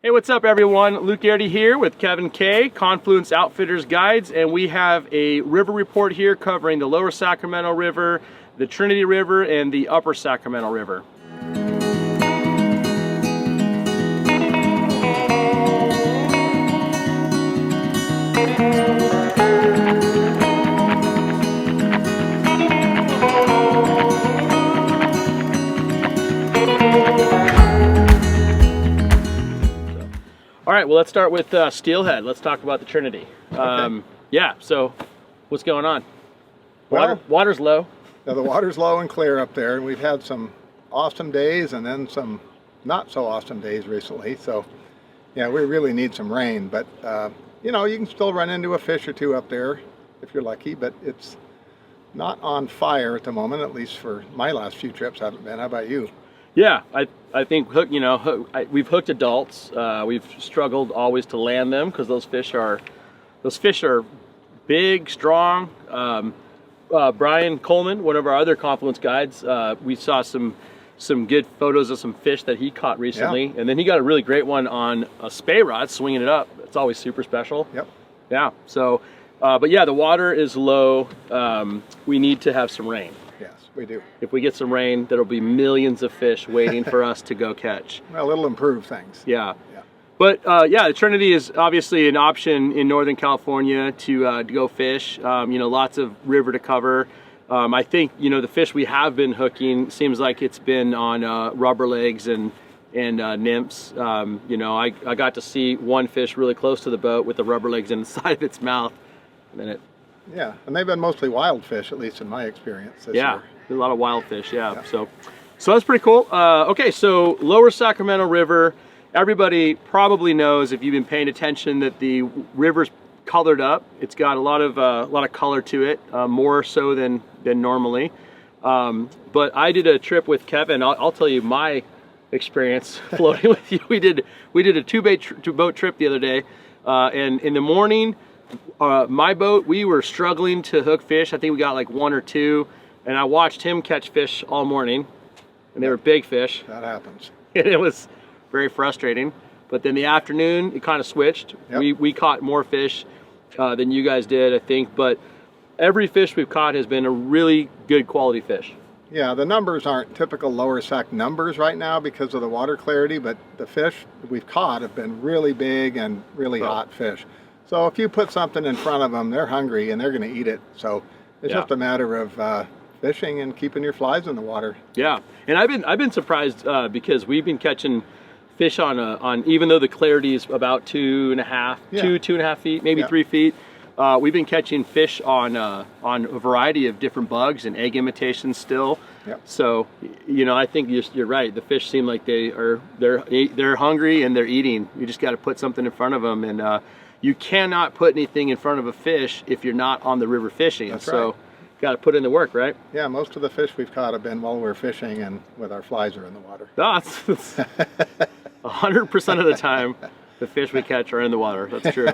Hey, what's up everyone? Luke Geraty here with Kevin K, Confluence Outfitters Guides, and we have a river report here covering the Lower Sacramento River, the Trinity River, and the Upper Sacramento River. All right, well, let's start with Steelhead. Let's talk about the Trinity. Okay. Yeah, so what's going on? Well, Water's low. now the water's low and clear up there, and we've had some awesome days and then some not so awesome days recently. So, yeah, we really need some rain. But, you know, you can still run into a fish or two up there if you're lucky, but it's not on fire at the moment, at least for my last few trips haven't been. How about you? Yeah, I think we've hooked adults. We've struggled always to land them because those fish are big, strong. Brian Coleman, one of our other Confluence guides, we saw some good photos of some fish that he caught recently, Yeah. and then he got a really great one on a spay rod, swinging it up. It's always super special. Yep. Yeah. So, but yeah, the water is low. We need to have some rain. Yes, we do. If we get some rain, there'll be millions of fish waiting for us to go catch. Well, it'll improve things. Yeah. Yeah. But yeah, the Trinity is obviously an option in Northern California to go fish. Lots of river to cover. I think the fish we have been hooking seems like it's been on rubber legs and nymphs. I got to see one fish really close to the boat with the rubber legs inside of its mouth, and then Yeah, and they've been mostly wild fish, at least in my experience this yeah, year. a lot of wild fish. Yeah. Yeah. So that's pretty cool. Okay, so Lower Sacramento River. Everybody probably knows, if you've been paying attention, that the river's colored up. It's got a lot of color to it, more so than normally. But I did a trip with Kevin. I'll tell you my experience floating with you. We did a two-boat trip the other day, and in the morning, my boat, we were struggling to hook fish. I think we got like one or two, and I watched him catch fish all morning, and they were big fish. That happens. And it was very frustrating. But then the afternoon, it kind of switched. Yep. We caught more fish than you guys did, I think. But every fish we've caught has been a really good quality fish. Yeah, the numbers aren't typical Lower Sac numbers right now because of the water clarity, but the fish we've caught have been really big and really hot fish. So if you put something in front of them, they're hungry and they're going to eat it. So it's just a matter of fishing and keeping your flies in the water. Yeah, and I've been surprised because we've been catching fish on even though the clarity is about 2.5 feet, maybe 3 feet. We've been catching fish on a variety of different bugs and egg imitations still. Yep. So I think you're right. The fish seem like they're hungry and they're eating. You just got to put something in front of them, and you cannot put anything in front of a fish if you're not on the river fishing. That's so right. got to put in the work, right? Yeah, most of the fish we've caught have been while we're fishing and with our flies are in the water. That's 100% of the time the fish we catch are in the water. That's true.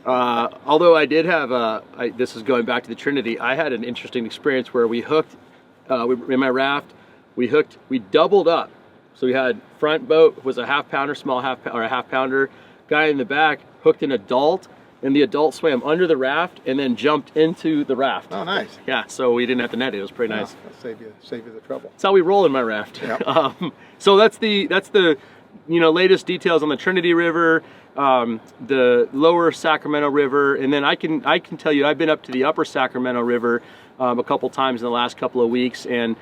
Although I did have this is going back to the Trinity. I had an interesting experience where we hooked in my raft. We doubled up. So we had front boat was a half pounder, a half pounder. Guy in the back hooked an adult, and the adult swam under the raft and then jumped into the raft. Oh, nice. Yeah, so we didn't have to net it. It was pretty nice. That'll save you the trouble. That's how we roll in my raft. Yep. So that's the latest details on the Trinity River, the Lower Sacramento River, and then I can tell you I've been up to the Upper Sacramento River a couple times in the last couple of weeks, and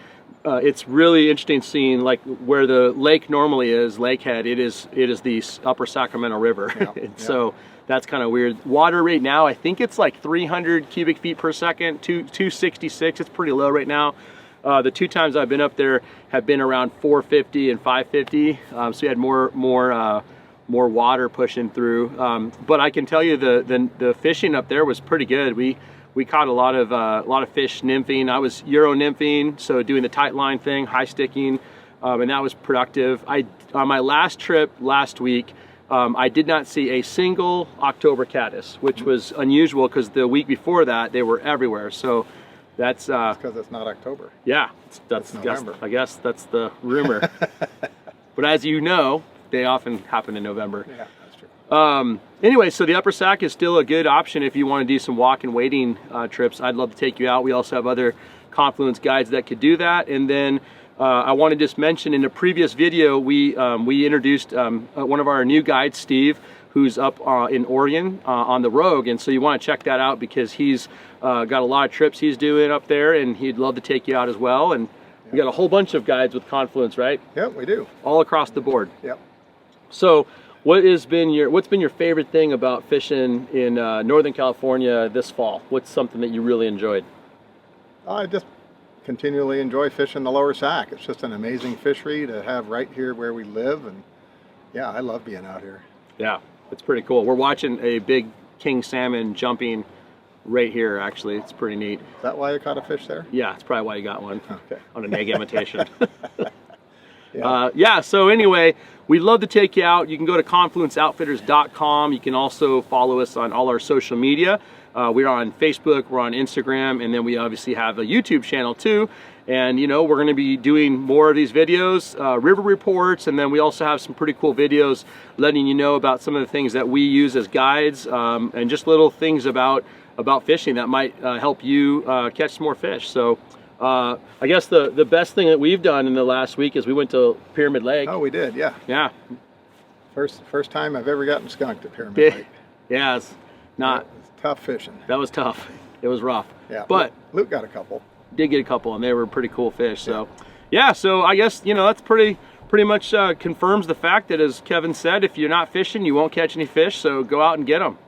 it's really interesting seeing like where the lake normally is, Lakehead. It is the Upper Sacramento River. Yeah. And so that's kind of weird. Water right now, I think it's like 300 cubic feet per second, 266. It's pretty low right now. The two times I've been up there have been around 450 and 550. So we had more water pushing through. But I can tell you the fishing up there was pretty good. We caught a lot of fish nymphing. I was Euro nymphing, so doing the tight line thing, high sticking, and that was productive. On my last trip last week, I did not see a single October caddis, which was unusual because the week before that they were everywhere. So that's because it's not October. Yeah, that's November. I guess that's the rumor. But as you know, they often happen in November. Yeah, that's true. Anyway, so the Upper Sac is still a good option if you want to do some walk and wading trips. I'd love to take you out. We also have other Confluence guides that could do that. And then I want to just mention in a previous video, we introduced one of our new guides, Steve, who's up in Oregon on the Rogue. And so you want to check that out because he's got a lot of trips he's doing up there, and he'd love to take you out as well. And we got a whole bunch of guides with Confluence, right? Yep, we do. All across the board. Yep. So what's been your favorite thing about fishing in Northern California this fall? What's something that you really enjoyed? I just continually enjoy fishing the Lower Sac. It's just an amazing fishery to have right here where we live, and yeah, I love being out here. Yeah, it's pretty cool. We're watching a big king salmon jumping right here, actually. It's pretty neat. Is that why you caught a fish there? Yeah, it's probably why you got one. Okay. On an egg imitation. Yeah. Yeah, so anyway, we'd love to take you out. You can go to confluenceoutfitters.com. You can also follow us on all our social media. We're on Facebook, we're on Instagram, and then we obviously have a YouTube channel too. And you know, we're going to be doing more of these videos, river reports, and then we also have some pretty cool videos letting you know about some of the things that we use as guides, and just little things about fishing that might help you catch some more fish. So I guess the best thing that we've done in the last week is we went to Pyramid Lake. Oh, we did, yeah. Yeah. First time I've ever gotten skunked at Pyramid Lake. Yeah, it's not. It's tough fishing. That was tough. It was rough. Yeah, but Luke got a couple. Did get a couple, and they were pretty cool fish. So yeah, so I guess, you know, that's pretty much confirms the fact that, as Kevin said, if you're not fishing, you won't catch any fish. So go out and get them.